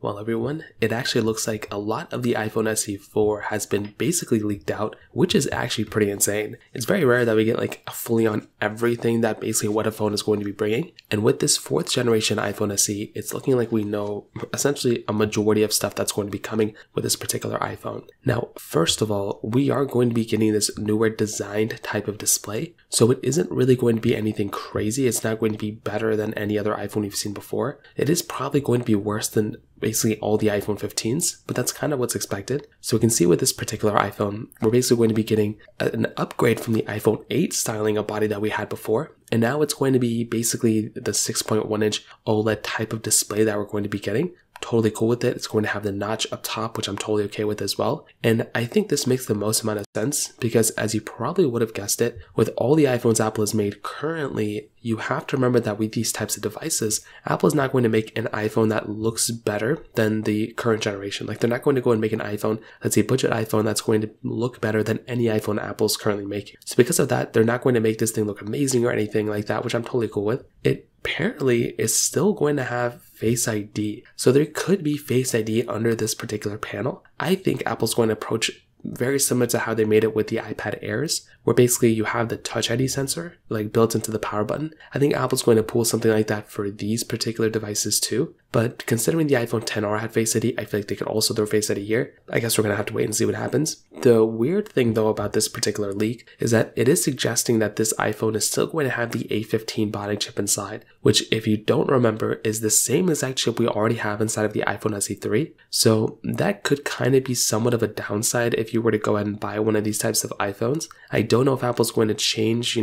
Well, everyone, it actually looks like a lot of the iPhone SE 4 has been basically leaked out, which is actually pretty insane. It's very rare that we get like a fully on everything that basically what a phone is going to be bringing. And with this 4th generation iPhone SE, it's looking like we know essentially a majority of stuff that's going to be coming with this particular iPhone. Now, first of all, we are going to be getting this newer designed type of display. So it isn't really going to be anything crazy. It's not going to be better than any other iPhone you've seen before. It is probably going to be worse than basically all the iPhone 15s, but that's kind of what's expected. So we can see with this particular iPhone, we're basically going to be getting an upgrade from the iPhone 8 styling of body that we had before. And now it's going to be basically the 6.1 inch OLED type of display that we're going to be getting. Totally cool with it. It's going to have the notch up top, which I'm totally okay with as well. And I think this makes the most amount of sense because, as you probably would have guessed it, with all the iPhones Apple has made currently, you have to remember that with these types of devices, Apple is not going to make an iPhone that looks better than the current generation. Like, they're not going to go and make an iPhone, let's say a budget iPhone, that's going to look better than any iPhone Apple's currently making. So because of that, they're not going to make this thing look amazing or anything like that, which I'm totally cool with. It apparently is still going to have Face ID. So there could be Face ID under this particular panel. I think Apple's going to approach very similar to how they made it with the iPad Airs, where basically you have the Touch ID sensor like built into the power button. I think Apple's going to pull something like that for these particular devices too. But considering the iPhone XR had Face ID, I feel like they could also throw Face ID here. I guess we're going to have to wait and see what happens. The weird thing though about this particular leak is that it is suggesting that this iPhone is still going to have the A15 body chip inside, which if you don't remember is the same exact chip we already have inside of the iPhone SE 3. So that could kind of be somewhat of a downside if you were to go ahead and buy one of these types of iPhones. I don't know if Apple's going to change,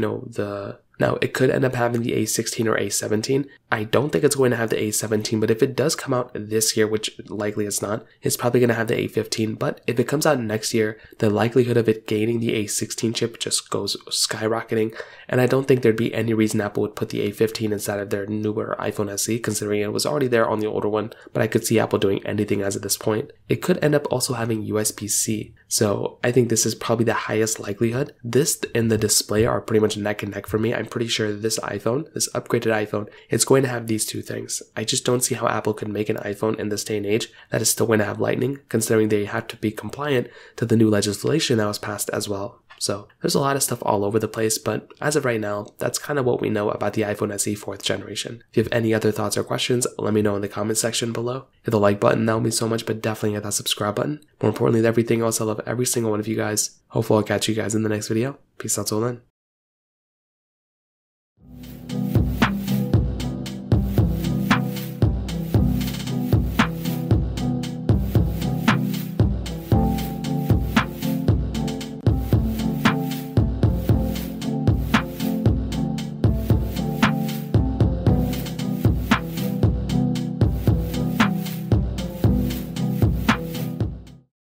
Now, it could end up having the A16 or A17. I don't think it's going to have the A17, but if it does come out this year, which likely it's not, it's probably going to have the A15. But if it comes out next year, the likelihood of it gaining the A16 chip just goes skyrocketing. And I don't think there'd be any reason Apple would put the A15 inside of their newer iPhone SE, considering it was already there on the older one. But I could see Apple doing anything as of this point. It could end up also having USB-C. So I think this is probably the highest likelihood. This and the display are pretty much neck and neck for me. I'm pretty sure this iPhone, this upgraded iPhone, it's going to have these two things. I just don't see how Apple could make an iPhone in this day and age that is still going to have Lightning, considering they have to be compliant to the new legislation that was passed as well. So there's a lot of stuff all over the place, but as of right now, that's kind of what we know about the iPhone SE 4th generation. If you have any other thoughts or questions, let me know in the comment section below. Hit the like button, that would mean so much, but definitely hit that subscribe button. More importantly than everything else, I love every single one of you guys. Hopefully I'll catch you guys in the next video. Peace out till then.